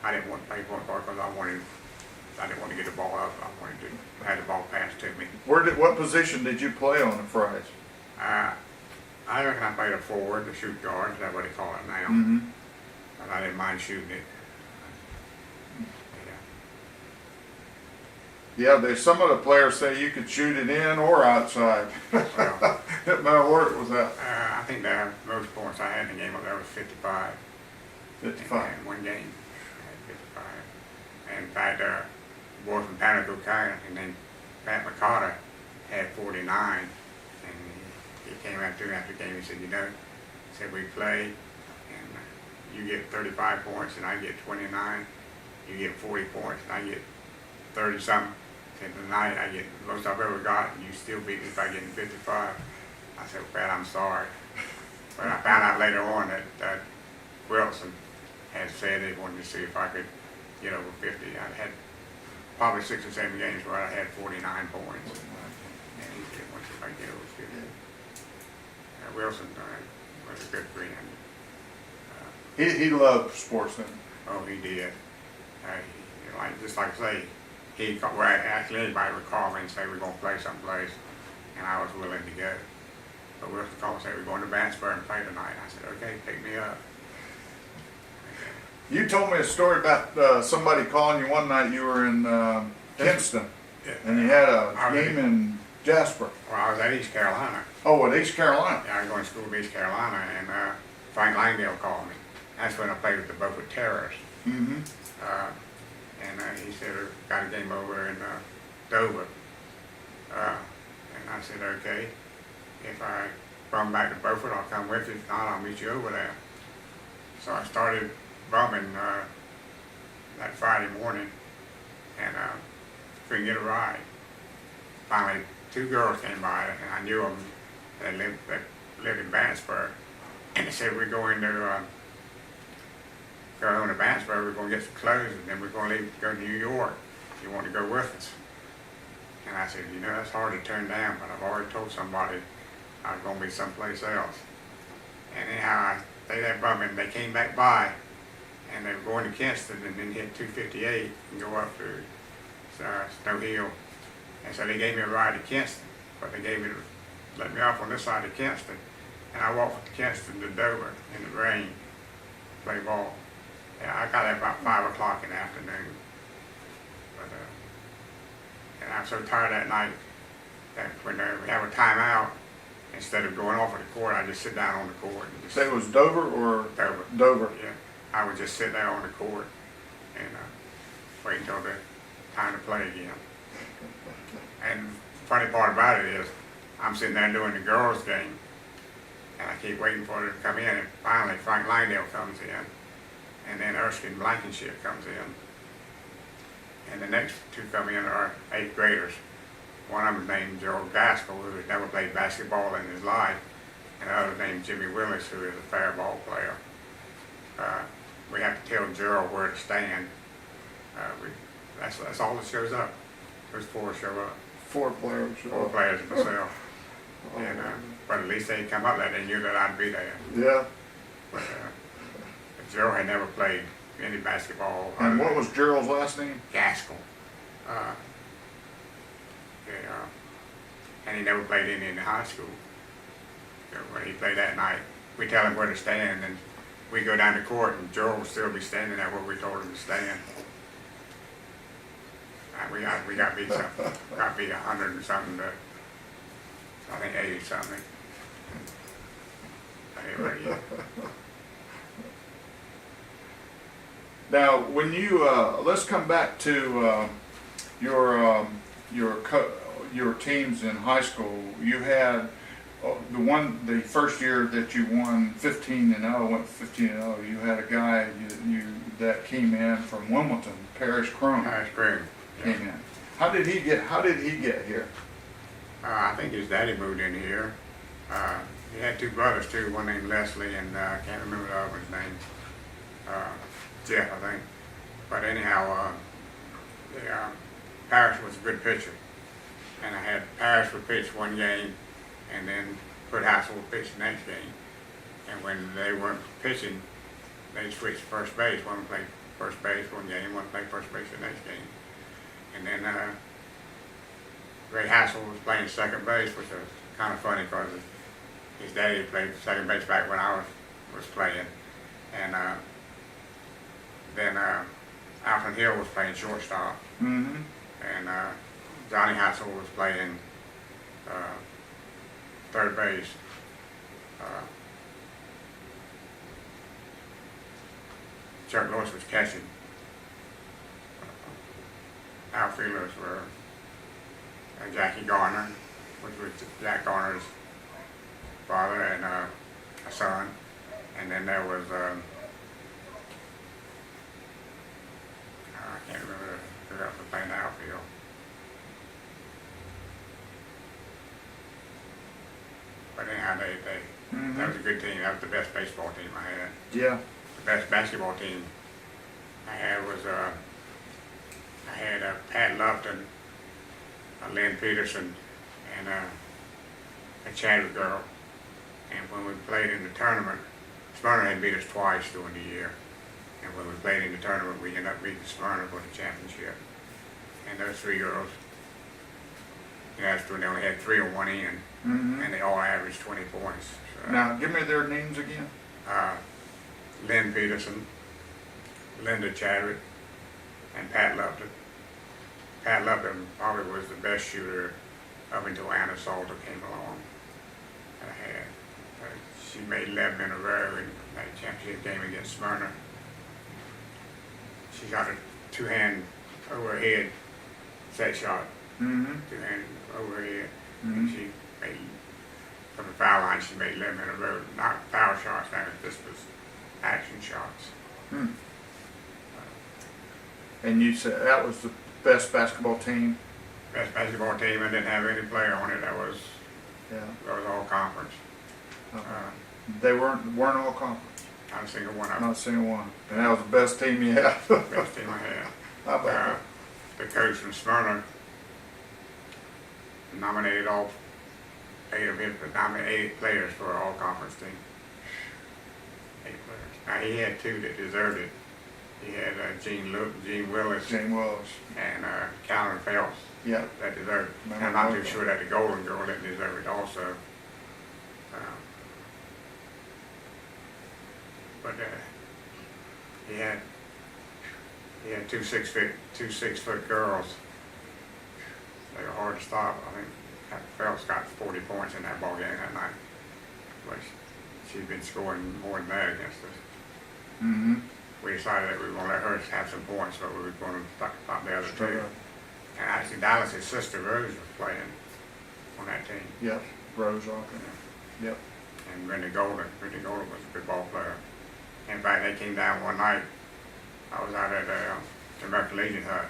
I didn't want to play point guard because I didn't want to get the ball up. I wanted to have the ball passed to me. What position did you play on the Fridays? I reckon I played a forward, the shoot guard. That's what they call it now. Mm-hmm. But I didn't mind shooting it. Yeah, some of the players say you could shoot it in or outside. Well, It matter where it was at. I think the most points I had in the game there was 55. 55. In one game, I had 55. And in fact, boy from Panaco County, named Pat McCarter, had 49. And he came after the game, he said, you know, he said, we play, and you get 35 points, and I get 29. You get 40 points, and I get 30-something. And tonight, I get the most I've ever got, and you still beat me by getting 55. I said, well, Pat, I'm sorry. But I found out later on that Wilson had said he wanted to see if I could get over 50. I had probably 6 or 7 games where I had 49 points. And he said, once if I get over 50. Wilson was a good friend. He loved sports then. Oh, he did. Just like I say, actually anybody would call me and say we're going to play someplace, and I was willing to go. But Wilson called and said we're going to Bandsburg and play tonight. I said, okay, pick me up. You told me a story about somebody calling you one night. You were in Kinston, and you had a game in Jasper. Well, I was at East Carolina. Oh, at East Carolina. Yeah, I was going to school in East Carolina, and Frank Langdale called me. That's when I played with the Beaufort Terrorists. Mm-hmm. And he said, got a game over in Dover. And I said, okay, if I come back to Beaufort, I'll come with you. If not, I'll meet you over there. So I started bumming that Friday morning, and couldn't get a ride. Finally, 2 girls came by, and I knew them. They lived in Bandsburg, and they said, we're going to go home to Bandsburg, we're going to get some clothes, and then we're going to go to New York. You want to go with us? And I said, you know, that's hard to turn down, but I've already told somebody I was going to be someplace else. And anyhow, they that bumming, they came back by, and they were going to Kinston and then hit 258 and go up to Snow Hill. And so they gave me a ride to Kinston, but they let me off on this side of Kinston. And I walked from Kinston to Dover in the rain. play ball. Yeah, I got there about 5 o'clock in the afternoon. But, and I'm so tired that night that when we have a timeout, instead of going off of the court, I just sit down on the court. And just Say it was Dover or Dover. Dover. Yeah, I would just sit there on the court and wait until the time to play again. And the funny part about it is, I'm sitting there doing the girls' game, and I keep waiting for her to come in, and finally Frank Langdale comes in, and then Erskine Blankenship comes in, and the next two come in are 8th graders. One of them is named Gerald Gaskell, who has never played basketball in his life, and the other is named Jimmy Willis, who is a fair ball player. We have to tell Gerald where to stand. That's all that shows up. Those 4 show up. 4 players. 4 players and myself. And, but at least they come up there, they knew that I'd be there. Yeah. But Gerald had never played any basketball. And what was Gerald's last name? Gaskell. And he never played any in the high school. So when he played that night, we tell him where to stand, and we go down to court, and Gerald will still be standing there where we told him to stand. We got beat something. Got beat 100 and something to, I think 80 something. Anyway, yeah. Now, when you let's come back to your teams in high school. You had the first year that you won 15-0, went 15-0. You had a guy that came in from Wilmington, Parrish Crone. Parrish Crone came in. How did he get here? I think his daddy moved in here. He had 2 brothers too, one named Leslie, and I can't remember the other one's name. Jeff, I think. But anyhow, Parrish was a good pitcher. And I had Parrish would pitch one game, and then Fred Hassel would pitch the next game. And when they weren't pitching, they'd switch to first base. One would play first base one game, one would play first base the next game. And then Ray Hassel was playing second base, which was kind of funny because his daddy played second base back when I was playing. And then Alfred Hill was playing shortstop. Mm-hmm. And Johnny Hassel was playing third base. Chuck Lewis was catching. Outfielders were Jackie Garner, which was Jack Garner's father and a son. And then there was, I can't remember who else was playing the outfield. But anyhow, that was a good team. That was the best baseball team I had. Yeah. The best basketball team I had was I had Pat Lupton, Lynn Peterson, and a Chadwick girl. And when we played in the tournament, Smyrna had beat us twice during the year. And when we played in the tournament, we ended up beating Smyrna for the championship. And those 3 girls, that's when they only had 3 on one end, and they all averaged 20 points. So, now, give me their names again. Lynn Peterson, Linda Chadwick, and Pat Lupton. Pat Lupton probably was the best shooter up until Anna Salter came along. And I had, she made 11 in a row in that championship game against Smyrna. She got a 2-hand overhead set shot. 2-hand overhead. And she made, from the foul line, she made 11 in a row. Not foul shots, this was action shots. And you said that was the best basketball team? Best basketball team. I didn't have any player on it. That was all conference. They weren't all conference? Not a single one of them. Not a single one. And that was the best team you had? Best team I had. How about that? The coach from Smyrna nominated all 8 of his, nominated 8 players for an all-conference team. 8 players. Now he had 2 that deserved it. He had Gene Willis, and Calvin Phelps. Yeah. That deserved it. I'm not too sure that the Golden Girl didn't deserve it also. But he had two 6 foot girls. They were hard to stop. I think Phelps got 40 points in that ball game that night. But she'd been scoring more than that against us. Mm-hmm. We decided that we were going to let her have some points, but we were going to stop the other Straight two. up. And actually, Dallas's sister Rose was playing on that team. Yep. Rose Rocket. Yep. And Rennie Golden was a good ball player. In fact, they came down one night. I was out at the American Legion hut,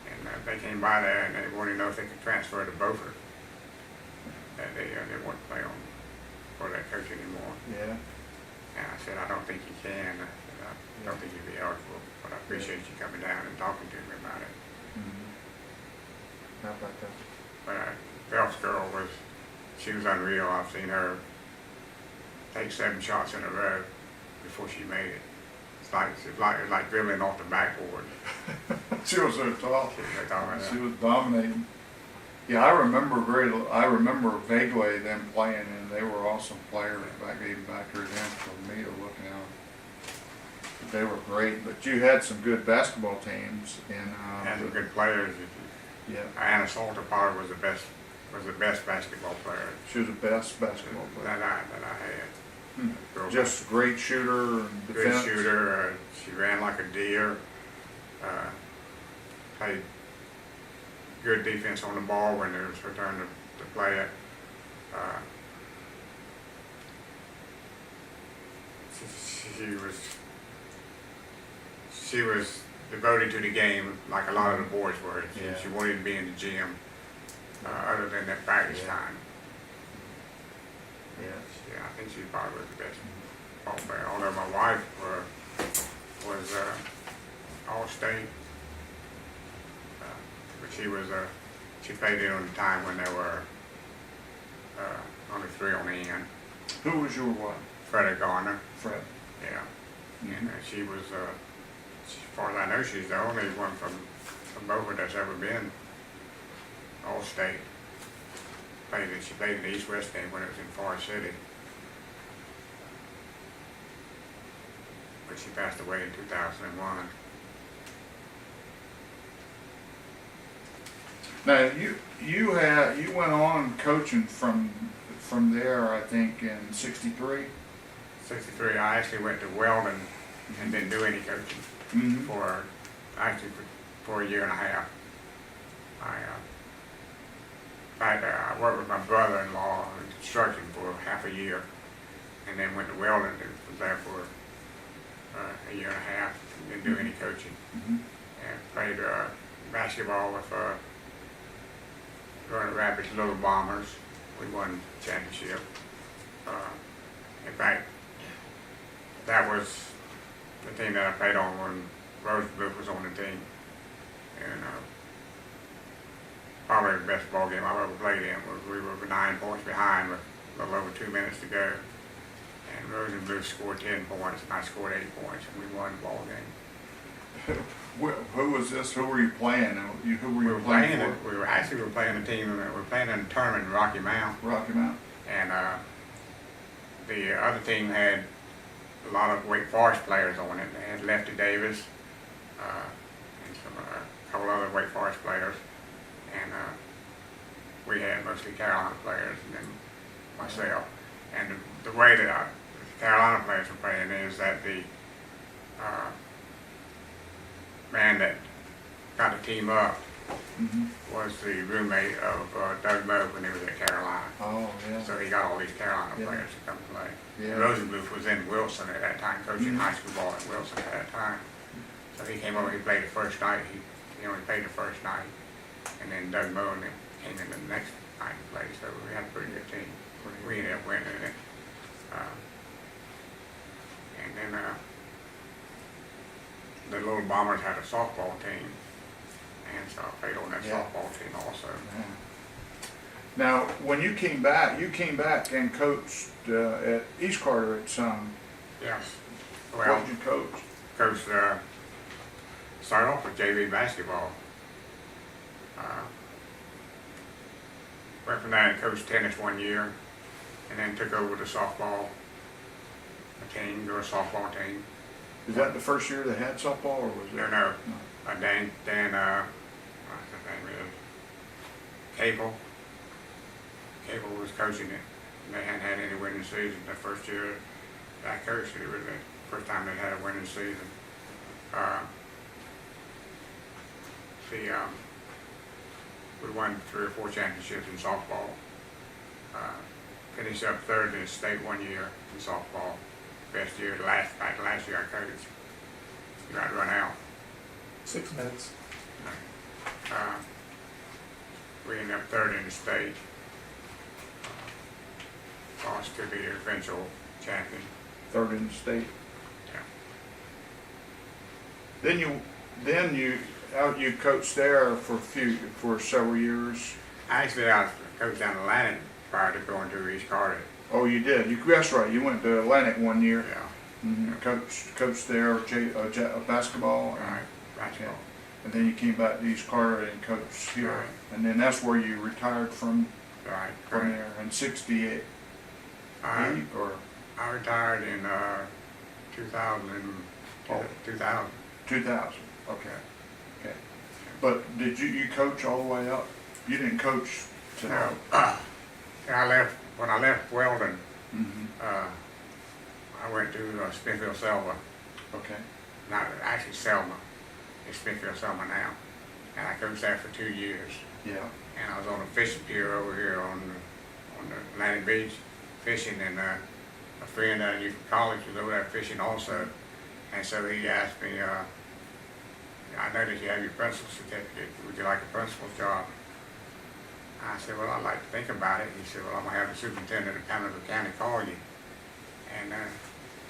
and they came by there and they wanted to know if they could transfer to Beaufort. That they wouldn't play on for that coach anymore. Yeah. And I said, I don't think you can. I don't think you'd be eligible, but I appreciate you coming down and talking to me about it. Mm-hmm. How about that? But Phelps' girl she was unreal. I've seen her take 7 shots in a row before she made it. It's like dribbling off the backboard. She was so tall. She She was dominating. Yeah, I remember vaguely them playing, and they were awesome players even back here then for me to looking out. They were great, but you had some good basketball teams, and had some good players. Yeah, Anna Salter probably was the best basketball player she was the best basketball player. that I had. Just a great shooter and Good defense. shooter. She ran like a deer. Played good defense on the ball when it was her turn to play it. She was devoted to the game like a lot of the boys were. She wanted to be in the gym other than that practice time. Yeah. Yeah, I think she probably was the best ball player. Although my wife was all-state, but she played it on the time when there were only 3 on the end. Who was your wife? Freddie Garner. Fred. Yeah. Mm-hmm. And she was, as far as I know, she's the only one from Beaufort that's ever been all-state. She played in the East-West game when it was in Forest City. But she passed away in 2001. Now you went on coaching from there, I think, in '63. 63, I actually went to Weldon and didn't do any coaching Mm-hmm. for a year and a half. I worked with my brother-in-law in construction for half a year, and then went to Weldon and was there for a year and a half and didn't do any coaching. Mm-hmm. And played basketball with Grand Rapids Little Bombers. We won the championship. In fact, that was the team that I played on when Rosenbluth was on the team. And probably the best ball game I've ever played in was we were 9 points behind with a little over 2 minutes to go. And Rosenbluth scored 10 points and I scored 8 points and we won the ball game. Who was this? Who were you playing? Who were you playing for? We were playing a team. We were playing in a tournament in Rocky Mount. Rocky Mount. And the other team had a lot of Wake Forest players on it. They had Lefty Davis and a couple other Wake Forest players. And we had mostly Carolina players and then myself. And the way that the Carolina players were playing is that the man that got the team up Mm-hmm. was the roommate of Doug Moe when he was at Carolina. Oh, yeah. So he got all these Carolina Yeah. players to come play. Yeah. Rosenbluth was in Wilson at that time, coaching Mhm. high school ball at Wilson at that time. So he came over, he played the first night. He only played the first night. And then Doug Moe and them came in the next night and played. So we had a pretty good team. We ended up winning it. And then the Little Bombers had a softball team. And so I played on that Yeah. softball team also. Yeah. Now, when you came back and coached at East Carter at some. Yes. What Well, did you coach? Coach started off with JV basketball. Went from that and coached tennis 1 year, and then took over the softball team, or softball team, Is that the first year they had softball, or was it? No. Dan, what's his name is? Cable was coaching it. They hadn't had any winning season. The first year I coached it, it was the first time they had a winning season. We won 3 or 4 championships in softball. Finished up third in the state one year in softball. Best year, last year I coached. You got to run out. 6 minutes. We ended up third in the state. Lost to the eventual champion. Third in the state. Yeah. Then you coached there for several years. Actually, I coached down Atlantic prior to going to East Carter. Oh, you did. That's right. You went to Atlantic one year. Yeah. Mm-hmm. Coached there basketball. Right. Basketball. Okay. And then you came back to East Carter and coached here. Right. And then that's where you retired from Right. there in '68. Or I retired in 2000. Oh. 2000. 2000. Okay. But did you coach all the way up? You didn't coach to No. When I left Weldon, Mm-hmm. I went to Springfield Selma. Okay. Not actually Selma. It's Springfield Selma now. And I coached there for 2 years. Yeah. And I was on a fishing pier over here on the Atlantic Beach fishing, and a friend that I knew from college was over there fishing also. And so he asked me, I noticed you have your principal's certificate. Would you like a principal's job? I said, well, I'd like to think about it. He said, well, I'm going to have the superintendent of Panama County call you. And the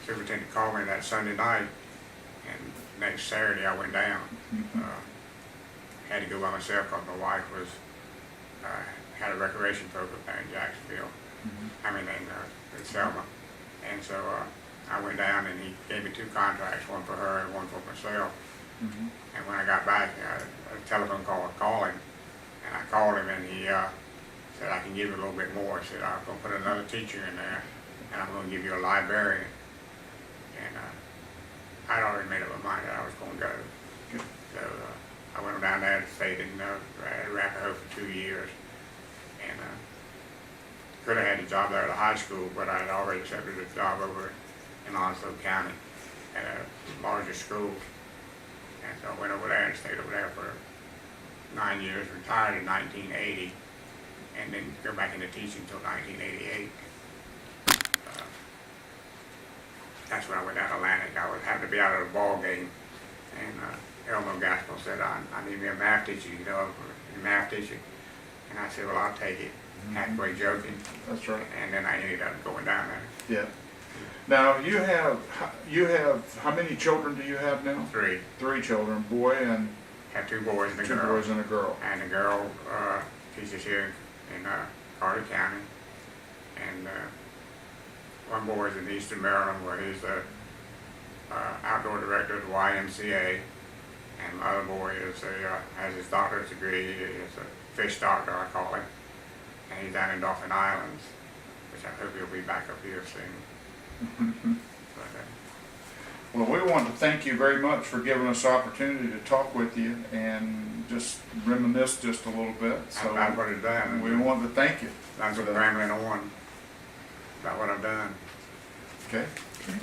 superintendent called me that Sunday night, and next Saturday I went down. Mm-hmm. Had to go by myself because my wife was had a recreation program there in Jacksonville. Mm-hmm. I mean, in Selma. And so I went down, and he gave me 2 contracts, one for her and one for myself. Mm-hmm. And when I got back, a telephone call to call him. And I called him, and he said, I can give you a little bit more. He said, I'm going to put another teacher in there, and I'm going to give you a librarian. And I'd already made up my mind that I was going to go. Good. So I went down there and stayed in Arapahoe for 2 years. And could have had a job there at a high school, but I had already accepted a job over in Onslow County at a larger school. And so I went over there and stayed over there for 9 years, retired in 1980, and didn't go back into teaching until 1988. That's when I went down to Atlantic. I was having to be out at a ball game, and Elmo Gaskell said, I need me a math teacher, a math teacher. And I said, well, I'll take it, halfway joking. That's right. And then I ended up going down there. Yeah. Now you have how many children do you have now? 3. 3 children, boy and Had 2 boys and a 2 girl. boys and a girl. And the girl teaches here in Carter County. And one boy is in Eastern Maryland, where he's the outdoor director of the YMCA. And the other boy has his doctorate degree. He's a fish doctor, I call him. And he's down in Dauphin Islands, which I hope he'll be back up here soon. But, Well, we want to thank you very much for giving us the opportunity to talk with you and just reminisce just a little bit. So that's what it's done. we want to thank you. I'm just rambling on about what I've done. Okay. Yeah.